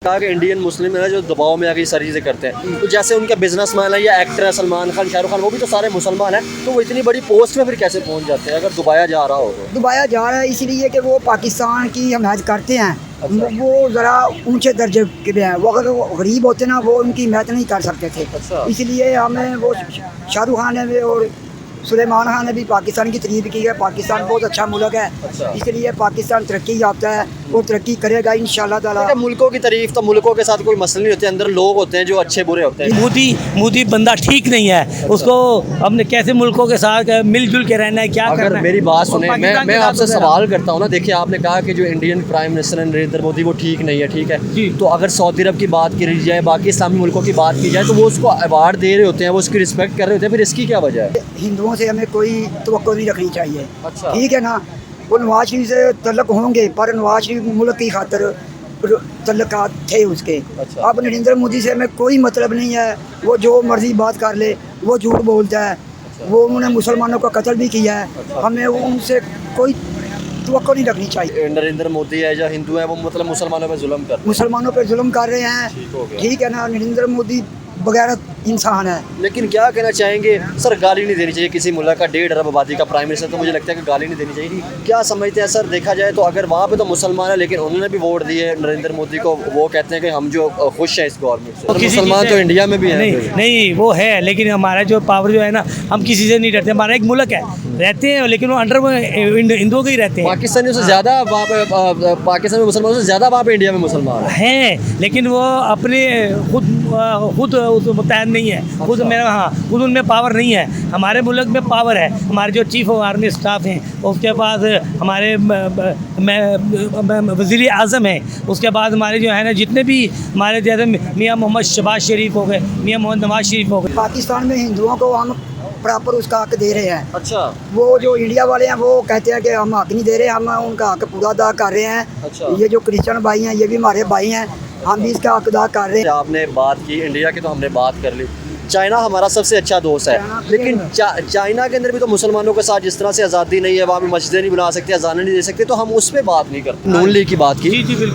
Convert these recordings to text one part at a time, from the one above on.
कहा कि Indian Muslim है ना जो दबाव में आके सारी चीज़ें करते हैं। तो जैसे उनके बिजनेसमैन है या एक्टर है सलमान खान, शाहरुख खान, वो भी तो सारे मुसलमान हैं, तो वो इतनी बड़ी पोस्ट में फिर कैसे पहुंच जाते हैं अगर दुबाया जा रहा हो तो? दुबाया जा रहा है इसलिए कि वो पाकिस्तान की हमायत करते हैं। वो ज़रा ऊंचे दर्जे के भी हैं। वो अगर वो गरीब होते ना वो उनकी हिमायत नहीं कर सकते थे। इसलिए हमें वो शाहरुख खान ने भी और सुलेमान खान ने भी पाकिस्तान की तारीफ की है। पाकिस्तान बहुत अच्छा मुल्क है, इसलिए पाकिस्तान तरक्की याफ्ता है और तरक्की करेगा इंशाल्लाह ताला। मुल्कों की तारीफ तो मुल्कों के साथ कोई मसले नहीं होते, अंदर लोग होते हैं जो अच्छे बुरे होते हैं। मोदी बंदा ठीक नहीं है। उसको हमने कैसे मुल्कों के साथ मिलजुल के रहना है, क्या करना है? अगर मेरी बात सुने, मैं आपसे सवाल करता हूँ ना। देखिए, आपने कहा कि जो Indian prime minister Narendra Modi वो ठीक नहीं है, ठीक है, तो अगर सऊदी अरब की बात की जाए, बाकी इस्लामी मुल्कों की बात की जाए, तो वो उसको अवार्ड दे रहे होते हैं, वो उसकी रिस्पेक्ट कर रहे होते हैं, फिर इसकी क्या वजह है? हिंदुओं से हमें कोई तवक्को नहीं रखनी चाहिए। अच्छा। ठीक है ना, वो नवाज शरीफ से तल्लक होंगे पर नवाज शरीफ मुल्क की खातिर तल्लुकात थे उसके। अच्छा। अब नरेंद्र मोदी से हमें कोई मतलब नहीं है। वो जो मर्जी बात कर ले, वो झूठ बोलता है। वो उन्होंने मुसलमानों का कत्ल भी किया है। हमें उनसे कोई तवक्को नहीं रखनी चाहिए। नरेंद्र मोदी है या हिंदू है, वो मतलब मुसलमानों पर जुल्म कर मुसलमानों पर जुल्म कर रहे हैं। ठीक है ना, नरेंद्र मोदी बगैरत इंसान है। लेकिन क्या कहना चाहेंगे सर, गाली नहीं देनी चाहिए किसी मुल्क का 1.5 अरब आबादी का प्राइम मिनिस्टर, तो मुझे लगता है कि गाली नहीं देनी चाहिए। क्या समझते हैं सर, देखा जाए तो अगर वहाँ पे तो मुसलमान है लेकिन उन्होंने भी वोट दिए नरेंद्र मोदी को, वो कहते हैं कि हम जो खुश हैं इस गवर्नमेंट से। तो मुसलमान तो इंडिया में भी है। नहीं वो है, लेकिन हमारा जो पावर जो है ना, हम किसी से नहीं डरते। हमारा एक मुल्क है, रहते हैं लेकिन वो अंडर हिंदुओं के ही रहते हैं। पाकिस्तानियों से ज़्यादा वहाँ पे, पाकिस्तान में मुसलमानों से ज़्यादा वहाँ पे इंडिया में मुसलमान हैं, लेकिन वो अपने खुद मुतहद नहीं है। खुद मेरा खुद उनमें पावर नहीं है। हमारे मुल्क में पावर है। हमारे जो चीफ ऑफ आर्मी स्टाफ हैं, उसके बाद हमारे वज़ीर आज़म हैं, उसके बाद हमारे जो है ना जितने भी हमारे जैसे मियाँ मोहम्मद शहबाज शरीफ हो गए, मियाँ मोहम्मद नवाज शरीफ हो गए। पाकिस्तान में हिंदुओं को हम प्रॉपर उसका हक दे रहे हैं। अच्छा। वो जो इंडिया वाले हैं वो कहते हैं कि हम हक नहीं दे रहे, हम उनका हक पूरा अदा कर रहे हैं। अच्छा। ये जो क्रिश्चियन भाई हैं ये भी हमारे भाई हैं, हम भी इसका हक अदा कर रहे हैं। आपने बात की इंडिया की, तो हमने बात कर ली। चाइना हमारा सबसे अच्छा दोस्त है, लेकिन चाइना के अंदर भी तो मुसलमानों के साथ जिस तरह से आज़ादी नहीं है, वहाँ पे मस्जिदें नहीं बना सकते, अज़ानें नहीं दे सकते, तो हम उस पर बात नहीं करते। नून लीग की बात की,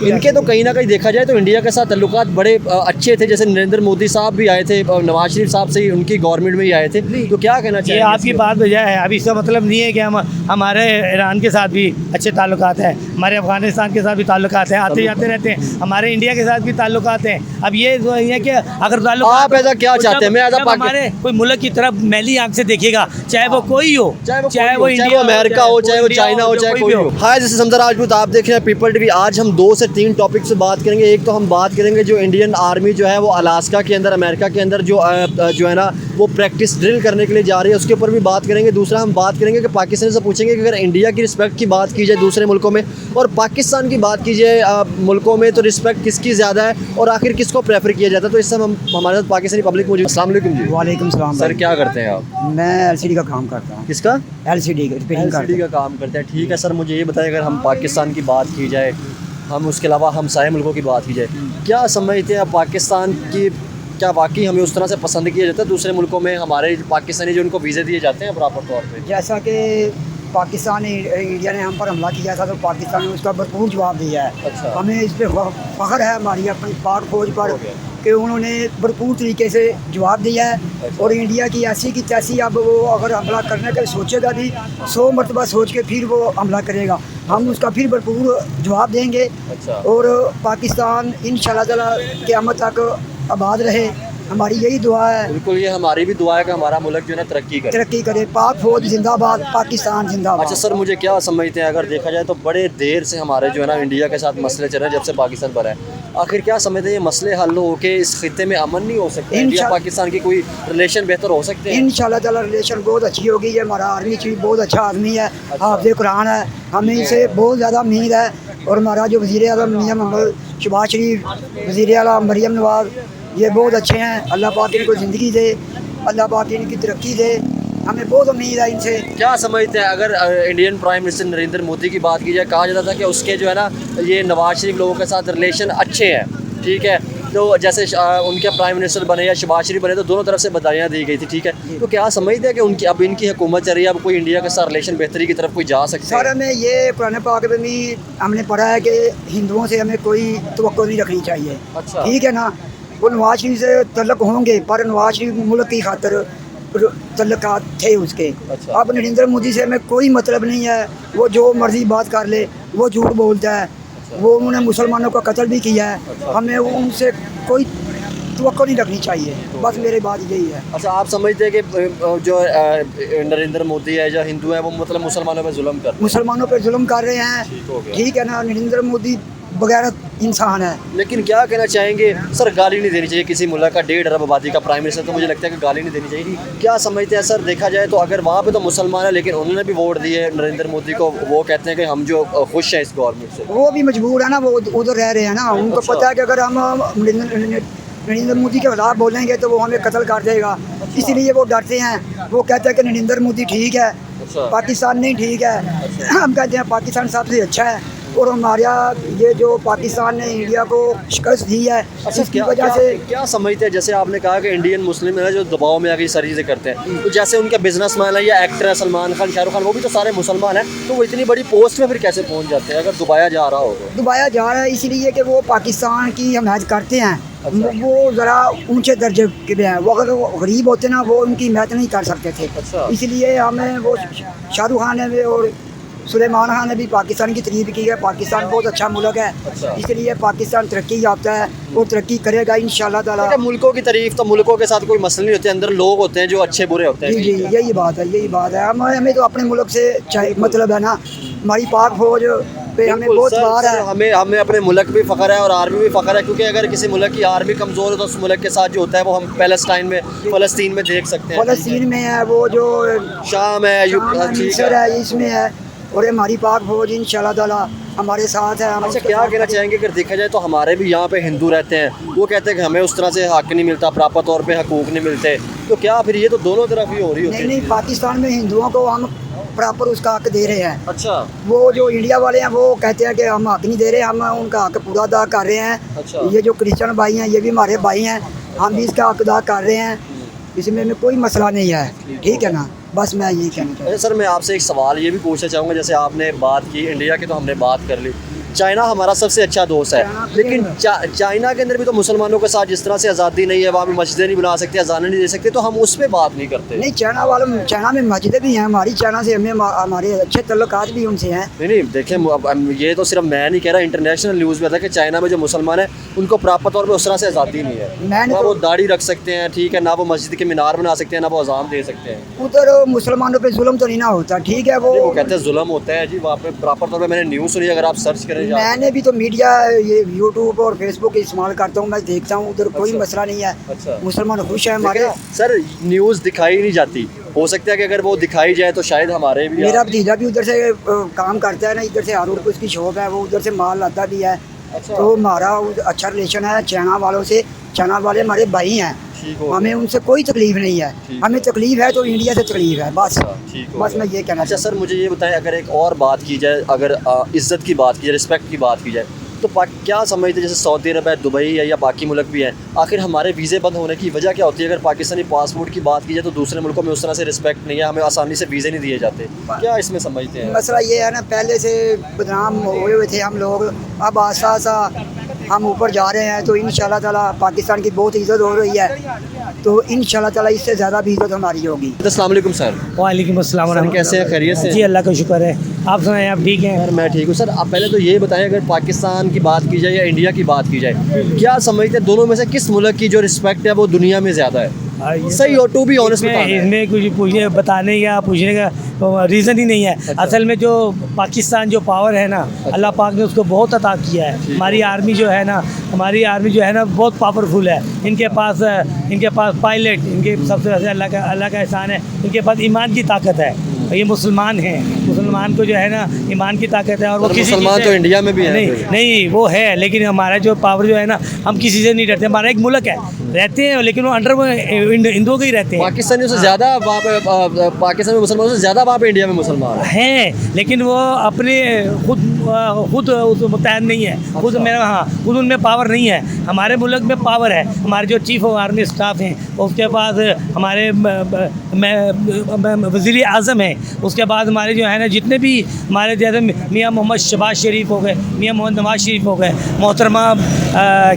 इनके तो कहीं ना कहीं देखा जाए तो इंडिया के साथ ताल्लुकात बड़े अच्छे थे। जैसे नरेंद्र मोदी साहब भी आए थे, नवाज शरीफ साहब से ही उनकी गवर्नमेंट में ही आए थे। तो क्या कहना चाहिए? आपकी बात वजह है। अभी इसका मतलब नहीं है कि हम हमारे ईरान के साथ भी अच्छे ताल्लुकात हैं, हमारे अफगानिस्तान के साथ भी ताल्लुकात हैं, आते जाते रहते हैं। हमारे इंडिया के साथ भी ताल्लुकात हैं। अब ये है कि अगर आप ऐसा क्या चाहते हैं? मैं हमारे कोई मुल्क की तरफ मैली आंख से देखेगा, चाहे वो कोई हो, चाहे वो इंडिया, अमेरिका हो, चाहे वो चाइना हो, चाहे कोई हो। हाय, जैसे समझा राजपूत, आप देख रहे हैं पीपल टीवी। आज हम 2 से 3 टॉपिक से बात करेंगे। एक तो हम बात करेंगे जो इंडियन आर्मी जो है वो अलास्का के अंदर, अमेरिका के अंदर जो है ना वो प्रैक्टिस ड्रिल करने के लिए जा रही है, उसके ऊपर भी बात करेंगे। दूसरा हम बात करेंगे कि पाकिस्तान से पूछेंगे कि अगर इंडिया की रिस्पेक्ट की बात की जाए दूसरे मुल्कों में और पाकिस्तान की बात की जाए मुल्कों में, तो रिस्पेक्ट किसकी ज़्यादा है और आखिर किसको प्रेफर किया जाता है। तो इस समय हम हमारे साथ पाकिस्तानी पब्लिक मौजूद। अस्सलाम वालेकुम जी। वालेकुम सलाम। सर क्या करते हैं आप? मैं LCD का काम करता हूँ। किसका? LCD का काम करते हैं। ठीक है सर, मुझे ये बताएं, अगर हम पाकिस्तान की बात की जाए, हम उसके अलावा हमसाये मुल्कों की बात की जाए, क्या समझते हैं पाकिस्तान की, क्या वाकई हमें उस तरह से पसंद किया जाता है दूसरे मुल्कों में? हमारे पाकिस्तानी जो उनको वीज़े दिए जाते हैं बराबर तौर पे, जैसा कि पाकिस्तान इंडिया ने हम पर हमला किया था तो पाकिस्तान ने उसका भरपूर जवाब दिया है। अच्छा। हमें इस पर फ़ख्र है हमारी अपनी पाक फौज पर कि उन्होंने भरपूर तरीके से जवाब दिया है। और इंडिया की ऐसी की तैसी अब वो अगर हमला करने का सोचेगा भी 100 मरतबा सोच के फिर वो हमला करेगा, हम उसका फिर भरपूर जवाब देंगे। अच्छा। और पाकिस्तान इंशाल्लाह ताला क़यामत तक आबाद रहे, हमारी यही दुआ है। बिल्कुल, ये हमारी भी दुआ है कि हमारा मुल्क जो है ना तरक्की करे। पाक फौज जिंदाबाद, पाकिस्तान जिंदाबाद। अच्छा सर, मुझे क्या समझते हैं, अगर देखा जाए तो बड़े देर से हमारे जो है ना इंडिया के साथ मसले चल रहे हैं जब से पाकिस्तान बना है, आखिर क्या समझते हैं ये मसले हल हो के इस खित्ते में अमन नहीं हो सकता? इंडिया पाकिस्तान की कोई रिलेशन बेहतर हो सकते हैं? इंशाल्लाह ताला रिलेशन बहुत अच्छी होगी। ये हमारा आर्मी चीफ बहुत अच्छा आदमी है, हाफ़िज़ कुरान है, हमें इसे बहुत ज़्यादा उम्मीद है। और हमारा जो वज़ीर आज़म मियाँ मोहम्मद शहबाज शरीफ, वज़ीर आला मरियम नवाज़, ये बहुत अच्छे हैं। अल्लाह पाक इनको ज़िंदगी दे, अल्लाह पाक इनकी तरक्की दे, हमें बहुत उम्मीद है इनसे। क्या समझते हैं, अगर Indian prime minister Narendra Modi की बात की जाए, कहा जाता था कि उसके जो है ना ये नवाज शरीफ लोगों के साथ रिलेशन अच्छे हैं, ठीक है, तो जैसे उनके प्राइम मिनिस्टर बने या शहबाज शरीफ बने तो दोनों तरफ से बधाइयाँ दी गई थी, ठीक है। तो क्या समझते हैं कि उनकी अब इनकी हुकूमत चल रही है, अब कोई इंडिया के साथ रिलेशन बेहतरी की तरफ कोई जा सकता सर है? हमें ये कुरान पाक में भी हमने पढ़ा है कि हिंदुओं से हमें कोई तवक्को नहीं रखनी चाहिए, अच्छा। ठीक है ना। वो नवाज शरीफ से तल्लक होंगे पर नवाज शरीफ मुल्क की खातर तल्लुकात थे उसके। अच्छा। अब नरेंद्र मोदी से हमें कोई मतलब नहीं है, वो जो मर्जी बात कर ले, वो झूठ बोलता है, वो उन्होंने मुसलमानों का कत्ल भी किया है, हमें उनसे कोई तवक्को नहीं रखनी चाहिए, बस मेरी बात यही है। अच्छा, आप समझते हैं कि जो नरेंद्र मोदी है जो हिंदू है वो मतलब मुसलमानों पर जुल्म कर रहे हैं? मुसलमानों पर जुल्म कर रहे हैं, ठीक हो गया। ठीक है ना। नरेंद्र मोदी बगैरत इंसान है। लेकिन क्या कहना चाहेंगे सर, गाली नहीं देनी चाहिए किसी मुल्क का 1.5 अरब आबादी का प्राइम मिनिस्टर, तो मुझे लगता है कि गाली नहीं देनी चाहिए। क्या समझते हैं सर, देखा जाए तो अगर वहाँ पे तो मुसलमान है लेकिन उन्होंने भी वोट दिए नरेंद्र मोदी को, वो कहते हैं कि हम जो खुश हैं इस गवर्नमेंट से। वो भी मजबूर है ना, वो उधर रह रहे हैं ना, उनको अच्छा। पता है कि अगर हम नरेंद्र मोदी के खिलाफ बोलेंगे तो वो हमें कत्ल कर देगा, इसलिए वो डरते हैं। वो कहते हैं कि नरेंद्र मोदी ठीक है, अच्छा। पाकिस्तान नहीं ठीक है। हम कहते हैं पाकिस्तान सबसे अच्छा है, और हमारा ये जो पाकिस्तान ने इंडिया को शिकस्त दी है अच्छा, इसकी क्या वजह क्या, से क्या समझते हैं, जैसे आपने कहा कि इंडियन मुस्लिम है जो दबाव में आके सारी चीज़ें करते हैं, तो जैसे उनके बिजनेसमैन है या एक्टर है सलमान खान, शाहरुख खान, वो भी तो सारे मुसलमान हैं, तो वो इतनी बड़ी पोस्ट में फिर कैसे पहुंच जाते हैं अगर दुबाया जा रहा हो तो? दुबाया जा रहा है इसलिए कि वो पाकिस्तान की हमायत करते हैं। अच्छा। वो ज़रा ऊंचे दर्जे के भी हैं, वो अगर वो गरीब होते ना वो उनकी हिमायत नहीं कर सकते थे। अच्छा। इसलिए हमें वो शाहरुख खान ने भी और सुलेमान खान ने भी पाकिस्तान की तारीफ की है। पाकिस्तान बहुत अच्छा मुल्क है, अच्छा। इसलिए पाकिस्तान तरक्की याफ्ता है और तरक्की करेगा इंशाल्लाह ताला। देखिए, मुल्कों की तारीफ तो मुल्कों के साथ कोई मसले नहीं होते, अंदर लोग होते हैं जो अच्छे बुरे होते जी हैं। जी, यही बात है, यही बात है। हमें तो अपने मुल्क से मतलब है ना, हमारी पाक फौज पे हमें बिल्कुल बहुत सर, बार सर, है। हमें अपने मुल्क भी फ़ख्र है और आर्मी भी फ़ख्र है, क्योंकि अगर किसी मुल्क की आर्मी कमज़ोर है तो उस मुल्क के साथ जो होता है वो हम फ़लस्तीन में देख सकते हैं। फ़लस्तीन में है, वो जो शाम है, ठीक मिस्र है। है, इसमें है, और हमारी पाक फौज इंशाल्लाह ताला हमारे साथ है। हम अच्छा, उसके क्या साथ कहना चाहेंगे, अगर देखा जाए तो हमारे भी यहाँ पे हिंदू रहते हैं, वो कहते हैं कि हमें उस तरह से हक नहीं मिलता, प्रॉपर तौर पे हकूक़ नहीं मिलते, तो क्या फिर ये तो दोनों तरफ ही हो रही होती नहीं है? नहीं, पाकिस्तान में हिंदुओं को हम प्रॉपर उसका हक दे रहे हैं। अच्छा। वो जो इंडिया वाले हैं वो कहते हैं कि हम हक नहीं दे रहे, हम उनका हक पूरा अदा कर रहे हैं। अच्छा। ये जो क्रिश्चियन भाई हैं ये भी हमारे भाई हैं, हम भी इसका हक अदा कर रहे हैं, इसमें में कोई मसला नहीं है, ठीक है ना। बस मैं यही कहना चाहता हूँ। अच्छा सर, मैं आपसे एक सवाल ये भी पूछना चाहूँगा, जैसे आपने बात की इंडिया की तो हमने बात कर ली, चाइना हमारा सबसे अच्छा दोस्त है, लेकिन चाइना के अंदर भी तो मुसलमानों के साथ जिस तरह से आज़ादी नहीं है, वहाँ पे मस्जिदें नहीं बना सकते, अजानें नहीं दे सकते, तो हम उस पर बात नहीं करते। नहीं, चाइना में मस्जिदें भी हैं हमारी, चाइना से हमें हमारे अच्छे तल्लुकात भी उनसे हैं। नहीं देखें, अब ये तो सिर्फ मैं नहीं कह रहा, इंटरनेशनल न्यूज़ में था कि चाइना में जो मुसलमान है उनको प्रॉपर तौर पे उस तरह से आज़ादी नहीं है, मैंने ना तो- वो दाढ़ी रख सकते हैं, ठीक है, ना वो मस्जिद के मीनार बना सकते हैं, ना वो अजान दे सकते हैं। उधर मुसलमानों पे जुल्म तो नहीं ना होता, ठीक है। वो कहते हैं जुल्म होता है जी वहाँ पे, प्रॉपर तौर पे मैंने न्यूज़ सुनी, अगर आप सर्च करें मैंने भी तो मीडिया ये यूट्यूब और फेसबुक इस्तेमाल करता हूँ, मैं देखता हूँ, उधर कोई अच्छा। मसला नहीं है। अच्छा। मुसलमान खुश है हमारे। लेकिन सर, न्यूज़ दिखाई नहीं जाती, हो सकता है कि अगर वो दिखाई जाए तो शायद हमारे भी मेरा भतीजा भी उधर से काम करता है ना, इधर से हारून को उसकी शॉप है, वो उधर से माल लाता भी है। अच्छा। तो हमारा अच्छा रिलेशन है चाइना वालों से। चाइना वाले हमारे भाई हैं, ठीक हो हमें उनसे कोई तकलीफ नहीं है। ठीक। हमें तकलीफ है तो इंडिया से तकलीफ है, बस। ठीक हो बस गया। मैं ये कहना अच्छा सर, मुझे ये बताएं, अगर एक और बात की जाए, अगर इज़्ज़त की बात की जाए, रिस्पेक्ट की बात की जाए, तो क्या समझते हैं, जैसे सऊदी अरब है, दुबई है या बाकी मुल्क भी हैं, आखिर हमारे वीज़े बंद होने की वजह क्या होती है? अगर पाकिस्तानी पासपोर्ट की बात की जाए तो दूसरे मुल्कों में उस तरह से रिस्पेक्ट नहीं है, हमें आसानी से वीज़े नहीं दिए जाते, क्या इसमें समझते हैं? मसला ये है ना, पहले से बदनाम हुए हुए थे हम लोग, अब आसा आसा हम ऊपर जा रहे हैं, तो इंशाल्लाह ताला पाकिस्तान की बहुत इज़्ज़त हो रही है, तो इंशाल्लाह ताला इससे ज़्यादा भी इज़्ज़त हमारी होगी। अस्सलाम वालेकुम सर। वालेकुम अस्सलाम सर कैसे हैं, खैरियत से? जी अल्लाह का शुक्र है, आप सुनाएं, आप ठीक हैं? सर मैं ठीक हूँ। सर आप पहले तो ये बताएं, अगर पाकिस्तान की बात की जाए या इंडिया की बात की जाए, क्या समझते हैं दोनों में से किस मुल्क की जो रिस्पेक्ट है वो दुनिया में ज़्यादा है? सही हो, टू बी ऑनेस्ट बताना है। इसमें कुछ बताने का पूछने का रीज़न ही नहीं है। अच्छा। असल में जो पाकिस्तान जो पावर है ना, अल्लाह पाक ने उसको बहुत अता किया है। हमारी आर्मी जो है ना, बहुत पावरफुल है। इनके पास पायलट, इनके सबसे अल्लाह का एहसान है, इनके पास ईमान की ताकत है। ये मुसलमान हैं, मुसलमान को जो है ना ईमान की ताकत है और वो सर, किसी मुसलमान चीज़ से- तो इंडिया में भी हैं। नहीं वो है, लेकिन हमारा जो पावर जो है ना, हम किसी से नहीं डरते। हमारा एक मुल्क है, रहते हैं लेकिन वो अंडर वो हिंदुओं के ही रहते हैं। पाकिस्तानियों से ज़्यादा वहाँ पे पाकिस्तान में मुसलमानों से ज़्यादा वहाँ पे इंडिया में मुसलमान हैं। हैं, लेकिन वो अपने खुद उस मुतहद नहीं है, खुद मेरा खुद उनमें पावर नहीं है। हमारे मुल्क में पावर है, हमारे जो चीफ ऑफ आर्मी स्टाफ हैं, उसके बाद हमारे वज़ीर आज़म हैं, उसके बाद हमारे जो है ना जितने भी हमारे जैसे मियाँ मोहम्मद शहबाज शरीफ हो गए, मियाँ मोहम्मद नवाज शरीफ हो गए, मोहतरमा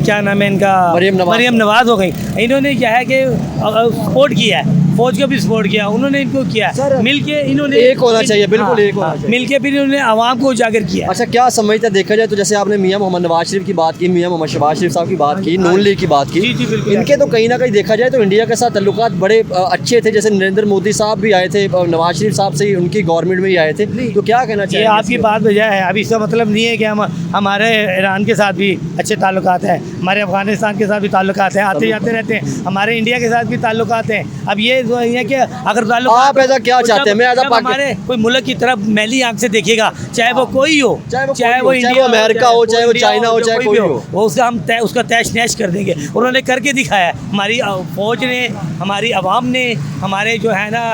क्या नाम है इनका, मरियम नवाज़ हो गई। इन्होंने क्या है कि सपोर्ट किया है, फौज को भी सपोर्ट किया, उन्होंने इनको किया मिल के, इन्होंने एक होना चाहिए, बिल्कुल एक होना चाहिए। मिल के फिर इन्होंने आवाम को उजागर किया। अच्छा, क्या समझते हैं देखा जाए तो जैसे आपने मियाँ मोहम्मद नवाज शरीफ की बात की, मियाँ मोहम्मद शहबाज शरीफ साहब की बात की, नून लीग की बात की, जी, जी, बिल्कुल। इनके तो कहीं ना कहीं देखा जाए तो इंडिया के साथ ताल्लुकात बड़े अच्छे थे। जैसे नरेंद्र मोदी साहब भी आए थे, नवाज शरीफ साहब से ही उनकी गवर्नमेंट में ही आए थे। तो क्या कहना ये चाहिए? आपकी बात वजह है। अभी इसका मतलब नहीं है कि हम हमारे ईरान के साथ भी अच्छे ताल्लुकात हैं, हमारे अफगानिस्तान के साथ भी ताल्लुकात हैं, आते जाते रहते हैं, हमारे इंडिया के साथ भी ताल्लुकात हैं। अब ये जो है कि अगर आप ऐसा क्या चाहते हैं? मैं ऐसा हमारे कोई मुल्क की तरफ मैली आंख से देखेगा, चाहे वो कोई हो, चाहे वो इंडिया हो, अमेरिका हो, चाहे वो चाइना हो, चाहे कोई हो, वो उसका तैश नैश कर देंगे। उन्होंने करके दिखाया है, हमारी फौज ने, हमारी आवाम ने, हमारे जो है ना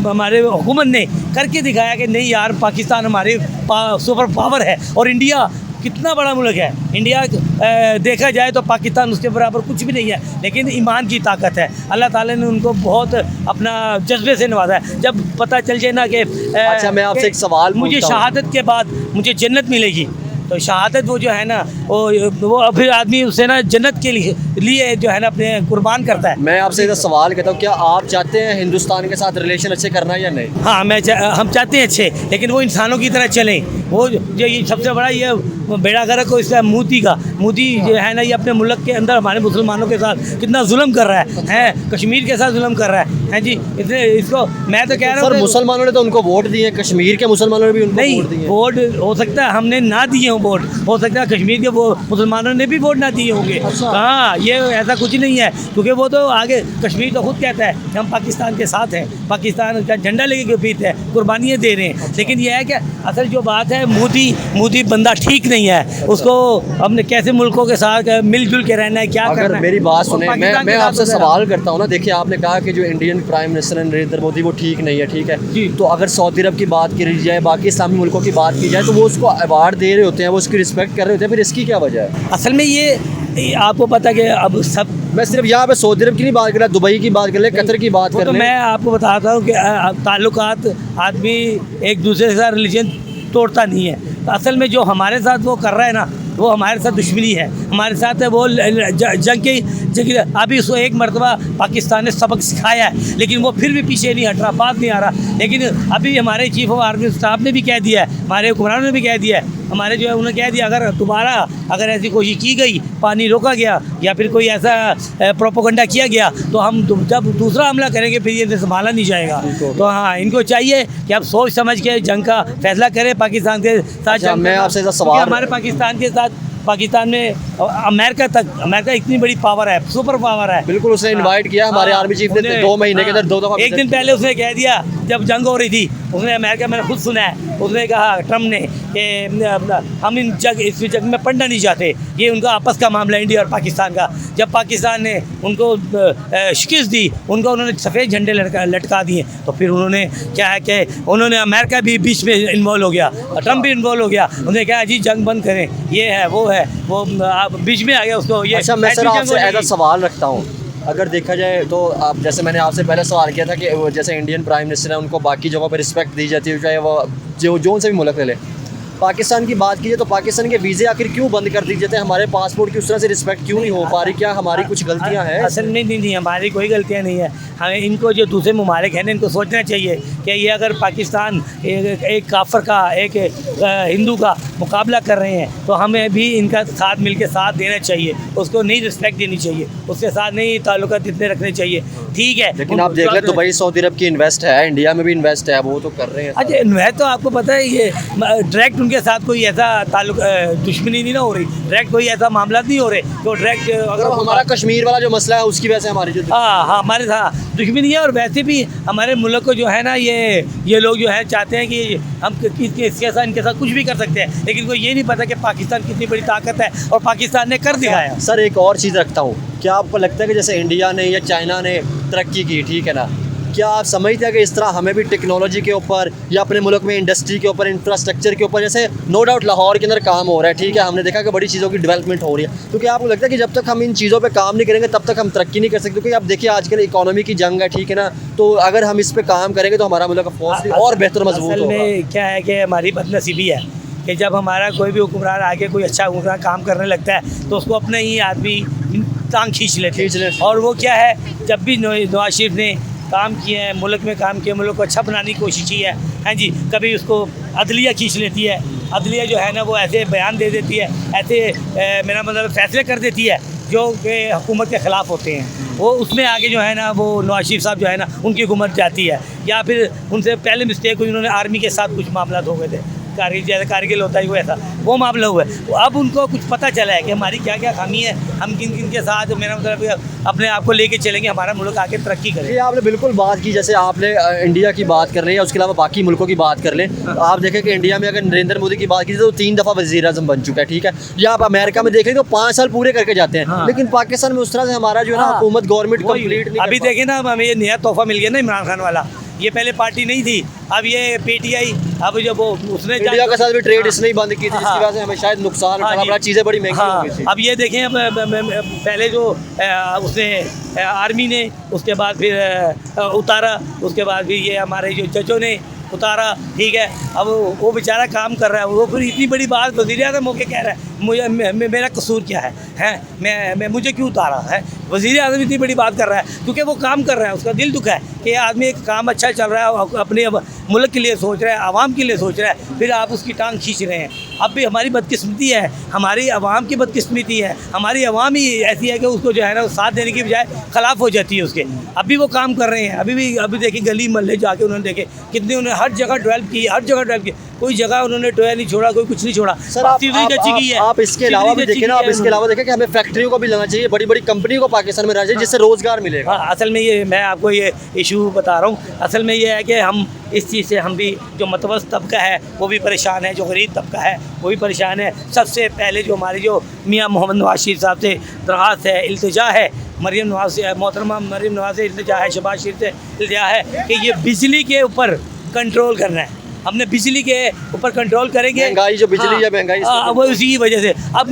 हमारे हुकूमत ने करके दिखाया कि नहीं यार, पाकिस्तान हमारी सुपर पावर है और इंडिया कितना बड़ा मुल्क है। इंडिया देखा जाए तो पाकिस्तान उसके बराबर कुछ भी नहीं है, लेकिन ईमान की ताकत है। अल्लाह ताला ने उनको बहुत अपना जज्बे से नवाजा है। जब पता चल जाए ना कि अच्छा, मैं आपसे एक सवाल मुझे पूछता हूं। शहादत के बाद मुझे जन्नत मिलेगी, तो शहादत वो जो है ना वो फिर आदमी उसे ना जन्नत के लिए जो है ना अपने कुर्बान करता है। मैं आपसे इधर सवाल कहता हूँ, क्या आप चाहते हैं हिंदुस्तान के साथ रिलेशन अच्छे करना या नहीं? हाँ, हम चाहते हैं अच्छे, लेकिन वो इंसानों की तरह चलें। वो जो ये सबसे बड़ा ये बेड़ा गर्क को इसका मोदी जो है ना, ये अपने मुल्क के अंदर हमारे मुसलमानों के साथ कितना जुल्म कर रहा है, कश्मीर के साथ जुल्म कर रहा है जी। इसको मैं तो कह रहा हूँ, सर मुसलमानों ने तो उनको वोट दिए, कश्मीर के मुसलमानों ने भी उनको नहीं वोट दिए। वोट हो सकता है हमने ना दिए हों वोट, हो सकता है कश्मीर के वो मुसलमानों ने भी वोट ना दिए होंगे। हाँ, ये ऐसा कुछ नहीं है, क्योंकि वो तो आगे कश्मीर तो खुद कहता है कि हम पाकिस्तान के साथ हैं, पाकिस्तान का झंडा लेके पीते हैं, कुर्बानियाँ दे रहे हैं। लेकिन यह है कि असल जो बात है, मोदी बंदा ठीक नहीं है, उसको हमने कैसे मुल्कों के साथ मिलजुल के रहना है, क्या करना है। अगर मेरी बात सुने, पाकिस्तान मैं के साथ आपसे तो सवाल करता हूँ ना, देखिए आपने कहा कि जो इंडियन प्राइम मिनिस्टर है नरेंद्र मोदी वो ठीक नहीं है, ठीक जी। है, तो अगर सऊदी अरब की बात की जाए, बाकी इस्लामी मुल्कों की बात की जाए, तो वो उसको अवार्ड दे रहे होते हैं, वो उसकी रिस्पेक्ट कर रहे होते हैं, फिर इसकी क्या वजह है? असल में ये आपको पता कि अब सब, मैं सिर्फ यहाँ पे सऊदी अरब की नहीं बात कर रहा, दुबई की बात कर ले, कतर की बात वो कर तो ले। मैं आपको बताता हूँ कि ताल्लुकात आदमी एक दूसरे के साथ रिलीजन तोड़ता नहीं है। तो असल में जो हमारे साथ वो कर रहा है ना, वो हमारे साथ दुश्मनी है, हमारे साथ है वो जंग की। अभी उसको एक मरतबा पाकिस्तान ने सबक सिखाया है, लेकिन वो फिर भी पीछे नहीं हट रहा, बात नहीं आ रहा। लेकिन अभी हमारे चीफ ऑफ आर्मी स्टाफ ने भी कह दिया है, हमारे हुक्मरानों ने भी कह दिया है, हमारे जो है उन्होंने कह दिया अगर दोबारा अगर ऐसी कोशिश की गई, पानी रोका गया या फिर कोई ऐसा प्रोपोगंडा किया गया, तो हम जब दूसरा हमला करेंगे फिर ये संभाला नहीं जाएगा। तो हाँ, इनको चाहिए कि आप सोच समझ के जंग का फैसला करें पाकिस्तान के साथ। अच्छा, मैं आपसे ऐसा सवाल, हमारे पाकिस्तान के साथ, पाकिस्तान में अमेरिका इतनी बड़ी पावर है, सुपर पावर है। बिल्कुल, उसने इनवाइट किया हमारे आर्मी चीफ ने 2 महीने के अंदर 2 दफ़ा। एक दिन पहले उसने कह दिया, जब जंग हो रही थी, उसने अमेरिका, मैंने खुद सुना है, उसने कहा ट्रम्प ने कि हम इस जंग में पढ़ना नहीं चाहते, ये उनका आपस का मामला है, इंडिया और पाकिस्तान का। जब पाकिस्तान ने उनको शिकस्त दी, उनको उन्होंने सफ़ेद झंडे लटका दिए, तो फिर उन्होंने क्या है कि उन्होंने अमेरिका भी बीच में इन्वॉल्व हो गया, ट्रम्प भी इन्वॉल्व हो गया। उन्होंने कहा जी जंग बंद करें, ये है वो है, वो बीच में आ गया उसको। ये अच्छा, मैं सर आपसे ऐसा सवाल रखता हूँ, अगर देखा जाए तो आप, जैसे मैंने आपसे पहले सवाल किया था कि जैसे इंडियन प्राइम मिनिस्टर है, उनको बाकी जगहों पर रिस्पेक्ट दी जाती है, चाहे वो जो से भी मुल्क ले ले। पाकिस्तान की बात कीजिए तो पाकिस्तान के वीज़े आखिर क्यों बंद कर दिए जाते हैं? हमारे पासपोर्ट की उस तरह से रिस्पेक्ट क्यों नहीं हो पा रही? क्या हमारी कुछ गलतियां हैं? असल में नहीं, हमारी कोई गलतियां नहीं है। हमें इनको जो दूसरे ममालिक हैं, इनको सोचना चाहिए कि ये अगर पाकिस्तान एक काफर का, एक हिंदू का मुकाबला कर रहे हैं, तो हमें भी इनका साथ मिल के साथ देना चाहिए, उसको नहीं रिस्पेक्ट देनी चाहिए, उसके साथ नहीं ताल्लुकात इतने रखने चाहिए, ठीक है। लेकिन आप देख लें, दुबई सऊदी अरब की इन्वेस्ट है, इंडिया में भी इन्वेस्ट है, वो तो कर रहे हैं। अच्छा, इन्वेस्ट तो आपको पता है, ये डायरेक्ट उनके साथ कोई ऐसा ताल्लुक दुश्मनी नहीं ना हो रही, डायरेक्ट कोई ऐसा मामला नहीं हो रहे तो डायरेक्ट अगर हमारा कश्मीर वाला जो मसला है उसकी वजह से हमारी जो हाँ हमारे साथ दुश्मनी है। और वैसे भी हमारे मुल्क को जो है ना ये लोग जो है चाहते हैं कि हम इसके साथ इनके साथ कुछ भी कर सकते हैं, लेकिन कोई ये नहीं पता कि पाकिस्तान कितनी बड़ी ताकत है और पाकिस्तान ने कर दिखाया। सर एक और चीज़ रखता हूँ, क्या आपको लगता है कि जैसे इंडिया ने या चाइना ने तरक्की की, ठीक है ना, क्या आप समझते हैं कि इस तरह हमें भी टेक्नोलॉजी के ऊपर या अपने मुल्क में इंडस्ट्री के ऊपर, इंफ्रास्ट्रक्चर के ऊपर, जैसे नो डाउट लाहौर के अंदर काम हो रहा है, ठीक है, हमने देखा कि बड़ी चीज़ों की डेवलपमेंट हो रही है, तो क्या आपको लगता है कि जब तक हम इन चीज़ों पे काम नहीं करेंगे तब तक हम तरक्की नहीं कर सकते? क्योंकि आप देखिए आजकल इकोनॉमी की जंग है, ठीक है ना, तो अगर हम इस पर काम करेंगे तो हमारा मुल्क और बेहतर मजबूत असल होगा। में क्या है कि हमारी बदनसीबी है कि जब हमारा कोई भी हुक्मरान आगे कोई अच्छा हुक्मरान काम करने लगता है तो उसको अपने ही आदमी टांग खींच लेते हैं। और वो क्या है, जब भी नवाज शरीफ ने काम किए हैं, मुल्क में काम किया, मुल्क को अच्छा बनाने की कोशिश की है, हाँ जी, कभी उसको अदलिया खींच लेती है, अदलिया जो है ना वो ऐसे बयान दे देती है, ऐसे मेरा मतलब फैसले कर देती है जो कि हुकूमत के ख़िलाफ़ होते हैं, वो उसमें आगे जो है ना वो नवाज शरीफ साहब जो है ना उनकी हुकूमत जाती है। या फिर उनसे पहले मिस्टेक हुई, उन्होंने आर्मी के साथ कुछ मामला हो गए थे, जैसे कारगिल होता है वो ऐसा वो मामला हुआ है। तो अब उनको कुछ पता चला है कि हमारी क्या क्या खामी है, हम किन किन के साथ मेरा मतलब अपने आप को लेके चलेंगे, हमारा मुल्क आगे तरक्की करे। ये आपने बिल्कुल बात की, जैसे आपने इंडिया की बात कर लें या उसके अलावा बाकी मुल्कों की बात कर लें, आप देखें कि इंडिया में अगर नरेंद्र मोदी की बात की तो 3 दफ़ा वज़ीर आज़म बन चुका है, ठीक है, या आप अमेरिका में देखें तो 5 साल पूरे करके जाते हैं। हाँ। लेकिन पाकिस्तान में उस तरह से हमारा जो है ना हुकूमत गवर्नमेंट कंप्लीट नहीं। अभी देखें ना, हमें ये नया तोहफा मिल गया ना इमरान खान वाला, ये पहले पार्टी नहीं थी, अब ये पीटीआई, अब जब वो उसने इंडिया के साथ भी ट्रेड इसने ही बंद की थी, जिसकी वजह से हमें शायद नुकसान उठाना पड़ा, चीज़ें बड़ी महंगी हो गई थी। अब ये देखें, अब पहले जो उसने आर्मी ने, उसके बाद फिर उतारा, उसके बाद फिर ये हमारे जो जजों ने उतारा, ठीक है, अब वो बेचारा काम कर रहा है, वो फिर इतनी बड़ी बात वज़ीर आज़म होके कह रहा है मुझे मेरा कसूर क्या है मुझे क्यों उतारा है। वज़ीर आज़म इतनी बड़ी बात कर रहा है क्योंकि वो काम कर रहा है, उसका दिल दुखा है कि आदमी एक काम अच्छा चल रहा है, अपने मुल्क के लिए सोच रहा है, आवाम के लिए सोच रहा है, फिर आप उसकी टांग खींच रहे हैं। अब भी हमारी बदकिस्मती है, हमारी आवाम की बदकिस्मती है, हमारी आवाम ही ऐसी है कि उसको जो है ना साथ देने की बजाय खिलाफ हो जाती है उसके। अभी वो काम कर रहे हैं, अभी देखिए गली मोहल्ले जाके उन्होंने देखे कितने, उन्होंने हर जगह डेवलप की, हर जगह डेवलप की, कोई जगह उन्होंने टोया नहीं छोड़ा, कोई कुछ नहीं छोड़ा। सर आप इसके अलावा भी देखें ना, आप इसके अलावा देखें कि हमें फैक्ट्रियों को भी लाना चाहिए, बड़ी बड़ी कंपनियों को पाकिस्तान में रहना चाहिए, जिससे रोज़गार मिलेगा। हाँ, असल में ये मैं आपको ये इशू बता रहा हूँ, असल में ये है कि हम इस चीज़ से हम भी जो मतवस्त तबका है वो भी परेशान है, जो गरीब तबका है वो भी परेशान है। सबसे पहले जो हमारी जो मियाँ मोहम्मद नवाज शरीफ साहब से दरख्वास्त है, इल्तिजा है, मरीम नवाज से, मोहतरमा मरीम नवाज से इल्तिजा है, शहबाज शरीफ से इल्तिजा है कि ये बिजली के ऊपर कंट्रोल करना है। हमने बिजली के ऊपर कंट्रोल करेंगे, महंगाई जो बिजली या महंगाई, वो उसी की वजह से। अब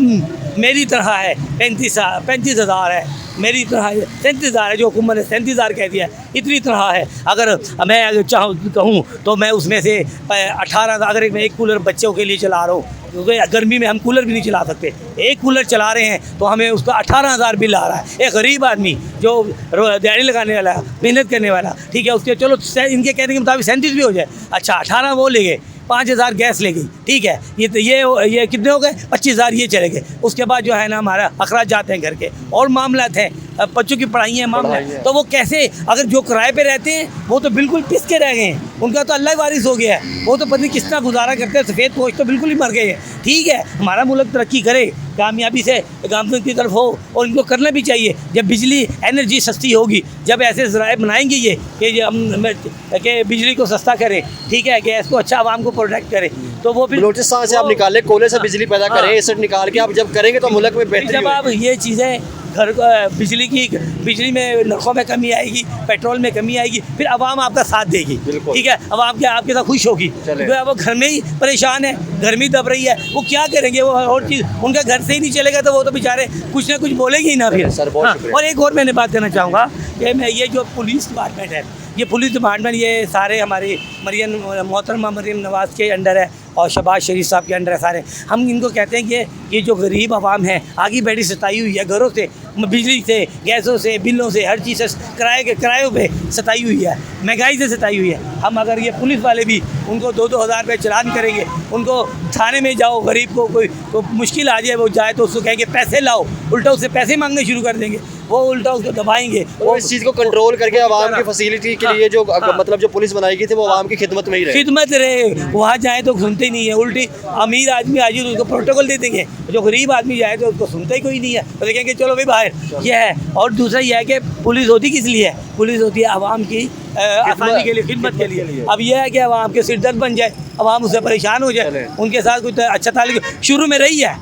मेरी तरह है 35,000 है, मेरी तरह 37,000 है, जो हुकूमत ने 37,000 कह दिया है, इतनी तरह है। अगर मैं चाहूँ कहूँ तो मैं उसमें से 18, अगर मैं एक कूलर बच्चों के लिए चला रहा हूँ, क्योंकि गर्मी में हम कूलर भी नहीं चला सकते, एक कूलर चला रहे हैं तो हमें उसका 18,000 बिल आ रहा है। एक गरीब आदमी जो दिहाड़ी लगाने वाला, मेहनत करने वाला, ठीक है, उसके चलो इनके कहने के मुताबिक 37 भी हो जाए, अच्छा 18 वो ले गए, 5,000 गैस ले गई, ठीक है, ये कितने हो गए, 25,000 ये चले गए। उसके बाद जो है ना हमारा अखराज जाते हैं घर के और मामलात हैं, बच्चों की पढ़ाई है, मामला, तो वो कैसे, अगर जो किराए पे रहते हैं वो तो बिल्कुल पिस के रह गए हैं, उनका तो अल्लाह वारिस हो गया है, वो तो पता नहीं किस तरह गुजारा करते हैं, सफ़ेद पोश तो बिल्कुल ही मर गए हैं। ठीक है, हमारा मुल्क तरक्की करे, कामयाबी से गामों की तरफ हो, और इनको करना भी चाहिए। जब बिजली एनर्जी सस्ती होगी, जब ऐसे ज़राए बनाएंगे ये कि हम कि बिजली को सस्ता करें, ठीक है, गैस को अच्छा आवाम को प्रोटेक्ट करें, तो वो फिर बलूचिस्तान से आप निकालें, कोयले से बिजली पैदा करें, इसे निकाल के आप जब करेंगे तो मुल्क में बेहतरी। जब आप ये चीज़ें घर बिजली में नरखों में कमी आएगी, पेट्रोल में कमी आएगी, फिर आवाम आपका साथ देगी, ठीक है, आवाम क्या आपके साथ खुश होगी, क्योंकि अब वो घर में ही परेशान है, गर्मी दब रही है, वो क्या करेंगे, वो और चीज़ उनका घर से ही नहीं चलेगा तो वो तो बेचारे कुछ ना कुछ बोलेंगे ही ना फिर। हाँ, और एक और मैंने बात करना चाहूँगा कि मैं ये जो पुलिस डिपार्टमेंट है, ये पुलिस डिपार्टमेंट ये सारे हमारी मोहतरमा मरीम नवाज़ के अंडर है और शहबाज शरीफ साहब के अंडर है सारे। हम इनको कहते हैं कि ये जो गरीब आवाम है आगे बैठी सताई हुई है, घरों से, बिजली से, गैसों से, बिलों से, हर चीज़ से, किरायों पे सताई हुई है, महंगाई से सताई हुई है। हम अगर ये पुलिस वाले भी उनको 2-2 हज़ार रुपये चलान करेंगे, उनको थाने में जाओ, गरीब को कोई तो मुश्किल आ जाए, वो जाए तो उसको कहेंगे पैसे लाओ, उल्टा उससे पैसे मांगने शुरू कर देंगे, वो उल्टा उसको दबाएंगे। वो इस चीज़ को कंट्रोल करके आवाम की फैसिलिटी के लिए जो मतलब जो पुलिस बनाई गई थी वो आवाम की खिदमत में ही रहे। खिदमत रहे, वहाँ जाए तो सुनते ही नहीं है। उल्टी अमीर आदमी आ जाए तो उसको प्रोटोकॉल दे देंगे, जो गरीब आदमी जाए तो उसको सुनता ही कोई नहीं है, तो देखेंगे चलो भाई बाहर। ये है। और दूसरा यह है कि पुलिस होती किस लिए है? पुलिस होती है आवाम की आसानी के लिए, खिदमत के लिए। अब यह है कि आवाम के सिर दर्द बन जाए, आवाम उससे परेशान हो जाए, उनके साथ कुछ अच्छा ताल्लुक शुरू में रही है।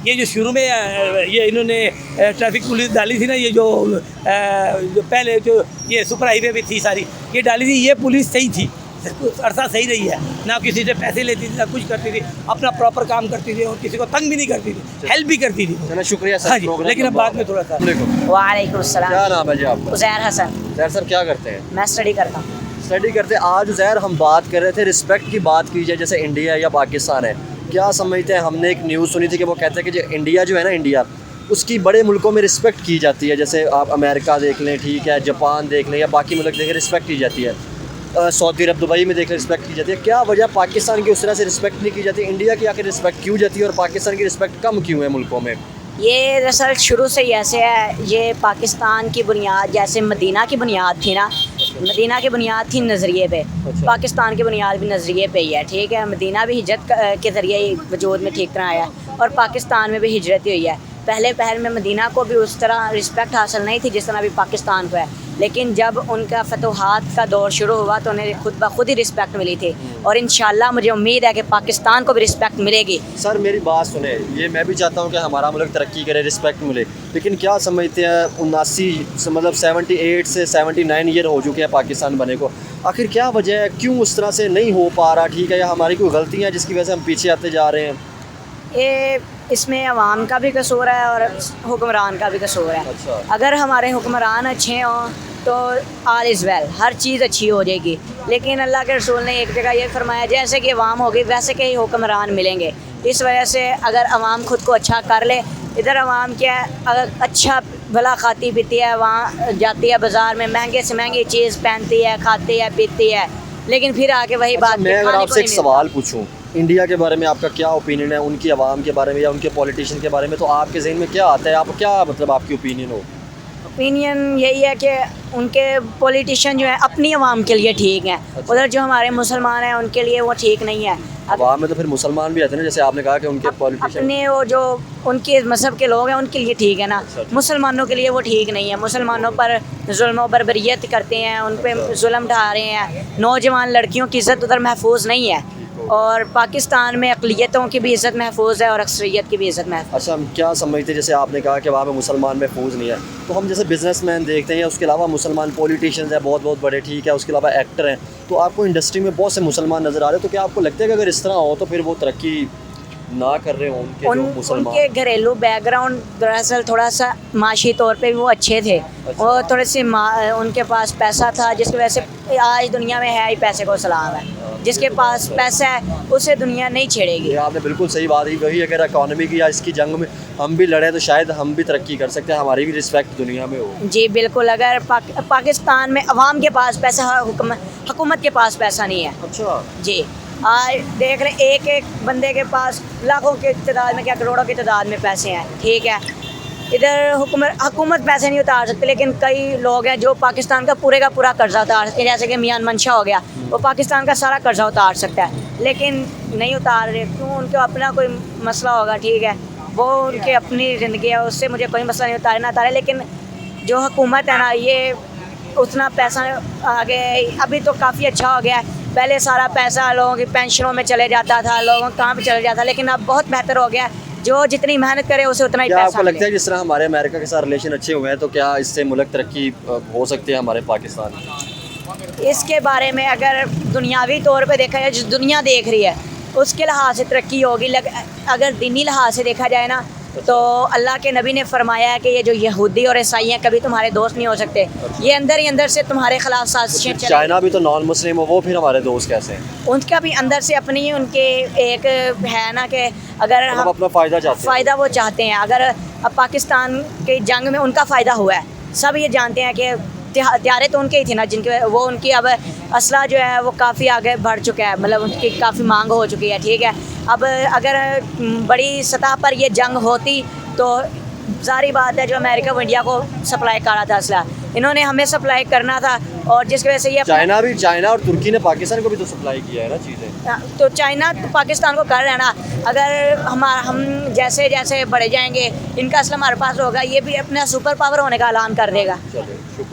ये जो शुरू में ये इन्होंने ट्रैफिक पुलिस डाली थी ना, ये जो पहले जो ये सुपर हाईवे पे थी सारी, ये डाली थी, ये पुलिस सही थी, अरसा सही रही है। ना किसी से पैसे लेती थी, ना कुछ करती थी, अपना प्रॉपर काम करती थी और किसी को तंग भी नहीं करती थी, हेल्प भी करती थी। चलो शुक्रिया सर। हाँ जी, लेकिन अब बाद में थोड़ा सा। वालेकुम अस्सलाम। क्या नाम है जी आपका? उज़ैर हसन। उज़ैर सर क्या करते हैं? मैं स्टडी करता हूँ। स्टडी करते हैं। आज उज़ैर हम बात कर रहे थे रिस्पेक्ट की बात की जाए, जैसे इंडिया या पाकिस्तान है, क्या समझते हैं? हमने एक न्यूज़ सुनी थी कि वो कहते हैं कि जो इंडिया जो है ना, इंडिया उसकी बड़े मुल्कों में रिस्पेक्ट की जाती है, जैसे आप अमेरिका देख लें, ठीक है, जापान देख लें या बाकी मुल्क देखें, रिस्पेक्ट की जाती है। सऊदी अरब, दुबई में देख लें, रिस्पेक्ट की जाती है। क्या वजह पाकिस्तान की उस तरह से रिस्पेक्ट नहीं की जाती? इंडिया की आखिर रिस्पेक्ट क्यों जाती है और पाकिस्तान की रिस्पेक्ट कम क्यों है मुल्कों में? ये दरअसल शुरू से ही ऐसे है। ये पाकिस्तान की बुनियाद जैसे मदीना की बुनियाद थी ना, मदीना की बुनियाद थी नज़रिए पे, पाकिस्तान की बुनियाद भी नज़रिए पे ही है। ठीक है, मदीना भी हिजरत के ज़रिए ही वजूद में ठीक तरह आया और पाकिस्तान में भी हिजरत ही हुई है। पहले पहल में मदीना को भी उस तरह रिस्पेक्ट हासिल नहीं थी जिस तरह अभी पाकिस्तान को है, लेकिन जब उनका फतूहात का दौर शुरू हुआ तो उन्हें खुद ब खुद ही रिस्पेक्ट मिली थी और इंशाल्लाह मुझे उम्मीद है कि पाकिस्तान को भी रिस्पेक्ट मिलेगी। सर मेरी बात सुने, ये मैं भी चाहता हूँ कि हमारा मुल्क तरक्की करे, रिस्पेक्ट मिले, लेकिन क्या समझते हैं 79 मतलब 78 से 79 ईयर हो चुके हैं पाकिस्तान बने को, आखिर क्या वजह है, क्यों उस तरह से नहीं हो पा रहा? ठीक है, या हमारी कोई गलतियाँ जिसकी वजह से हम पीछे आते जा रहे हैं? ये इसमें अवाम का भी कसूर है और हुक्मरान का भी कसूर है। अच्छा। अगर हमारे हुक्मरान अच्छे हों तो ऑल इज़ वेल, हर चीज़ अच्छी हो जाएगी। लेकिन अल्लाह के रसूल ने एक जगह ये फरमाया, जैसे कि अवाम होगी वैसे के ही हुक्मरान मिलेंगे। इस वजह से अगर अवाम खुद को अच्छा कर ले, इधर अवाम क्या है, अगर अच्छा भला खाती पीती है, वहाँ जाती है बाज़ार में महंगे से महंगी चीज़ पहनती है, खाती है, पीती है, लेकिन फिर आके वही बात। मैं अगर आपसे एक सवाल पूछूं इंडिया के बारे में, आपका क्या ओपिनियन है उनकी आवाम के बारे में या उनके पॉलिटिशियन के बारे में, तो आपके जहन में क्या आता है? आप क्या मतलब आपकी ओपिनियन हो? ओपिनियन यही है कि उनके पॉलिटिशियन जो है अपनी आवाम के लिए ठीक हैं। अच्छा। उधर जो हमारे मुसलमान हैं उनके लिए वो ठीक नहीं है। आवाम में तो फिर मुसलमान भी आते हैं ना, जैसे आपने कहा कि उनके पॉलिटिशियन अपने वो जो उनके मज़हब के लोग हैं उनके लिए ठीक है ना, अच्छा। मुसलमानों के लिए वो ठीक नहीं है। मुसलमानों पर जुल्म व बर्बरियत करते हैं, उन पर जुल्म ढा रहे हैं, नौजवान लड़कियों की इज़्ज़त उधर महफूज नहीं है और पाकिस्तान में अक़लियतों की भी इज़्ज़त महफूज है और अक्सरियत की भी इज़्ज़त महफूज। अच्छा, हम क्या समझते हैं, जैसे आपने कहा कि वहाँ पे मुसलमान महफूज नहीं है, तो हम जैसे बिजनेसमैन देखते हैं या उसके अलावा मुसलमान पॉलिटिशियंस हैं बहुत बहुत बड़े, ठीक है, उसके अलावा एक्टर हैं, तो आपको इंडस्ट्री में बहुत से मुसलमान नज़र आ रहे हैं, तो क्या आपको लगता है कि अगर इस तरह हो तो फिर वो तरक्की ना कर रहे हों उनके जो मुसलमान? उनके घरेलू बैकग्राउंड दरअसल थोड़ा सा माशी तौर पे भी वो अच्छे थे। वो थोड़े से उनके पास पैसा था, जिसकी वजह से आज दुनिया में है ही पैसे को सलाम है। जिसके पास पैसा है उसे दुनिया नहीं छेड़ेगी। ये आपने बिल्कुल सही बात की। वही अगर इकॉनमी की या इसकी जंग में हम भी लड़े तो शायद हम भी तरक्की कर सकते हैं, हमारी भी रिस्पेक्ट दुनिया में हो। जी बिल्कुल। अगर पाकिस्तान में अवाम के पास पैसा, हुकूमत के पास पैसा नहीं है। अच्छा जी, आज देख रहे एक एक बंदे के पास लाखों के तादाद में, क्या करोड़ों की तादाद में पैसे हैं, ठीक है। इधर हुकूमत पैसे नहीं उतार सकते, लेकिन कई लोग हैं जो पाकिस्तान का पूरा कर्जा उतार सकते हैं, जैसे कि मियां मंशा हो गया, वो पाकिस्तान का सारा कर्जा उतार सकता है, लेकिन नहीं उतार रहे। क्यों? उनको अपना कोई मसला होगा, ठीक है, वो उनकी अपनी ज़िंदगी है, उससे मुझे कोई मसला नहीं उतारे। लेकिन जो हुकूमत है ना, ये उतना पैसा आगे अभी तो काफ़ी अच्छा हो गया है। पहले सारा पैसा लोगों की पेंशनों में चले जाता था, लोगों को कहाँ पे चले जाता, लेकिन अब बहुत बेहतर हो गया है। जो जितनी मेहनत करे उसे उतना ही क्या पैसा आपको लगता मिले। है जिस तरह हमारे अमेरिका के साथ रिलेशन अच्छे हुए हैं, तो क्या इससे मुल्क तरक्की हो सकती है हमारे पाकिस्तान? इसके बारे में अगर दुनियावी तौर पे देखा जाए, जो दुनिया देख रही है उसके लिहाज से तरक्की होगी। अगर दीनी लिहाज से देखा जाए ना, तो अल्लाह के नबी ने फरमाया है कि ये जो यहूदी और ईसाई हैं कभी तुम्हारे दोस्त नहीं हो सकते, ये अंदर ही अंदर से तुम्हारे खिलाफ साजिशें चलेंगी। चाइना भी तो नॉन मुस्लिम हो, वो फिर हमारे दोस्त कैसे हैं? उनका भी अंदर से अपनी उनके एक है ना कि अगर हम अपना फ़ायदा चाहते हैं। फ़ायदा वो चाहते हैं। अगर अब पाकिस्तान के जंग में उनका फ़ायदा हुआ है, सब ये जानते हैं कि हथियारें तो उनके ही थे ना, जिनके वो उनकी अब असला जो है वो काफ़ी आगे बढ़ चुका है, मतलब उनकी काफ़ी मांग हो चुकी है, ठीक है। अब अगर बड़ी सतह पर ये जंग होती तो सारी बात है जो अमेरिका वो इंडिया को सप्लाई कर रहा था असला, इन्होंने हमें सप्लाई करना था और जिसकी वजह से ये चाइना और तुर्की ने पाकिस्तान को भी तो सप्लाई किया है ना चीज़ें। तो चाइना तो पाकिस्तान को कर रहा है ना, अगर हम जैसे जैसे बढ़े जाएंगे इनका असला हमारे पास होगा, ये भी अपना सुपर पावर होने का ऐलान कर देगा। चलो शुक्रिया।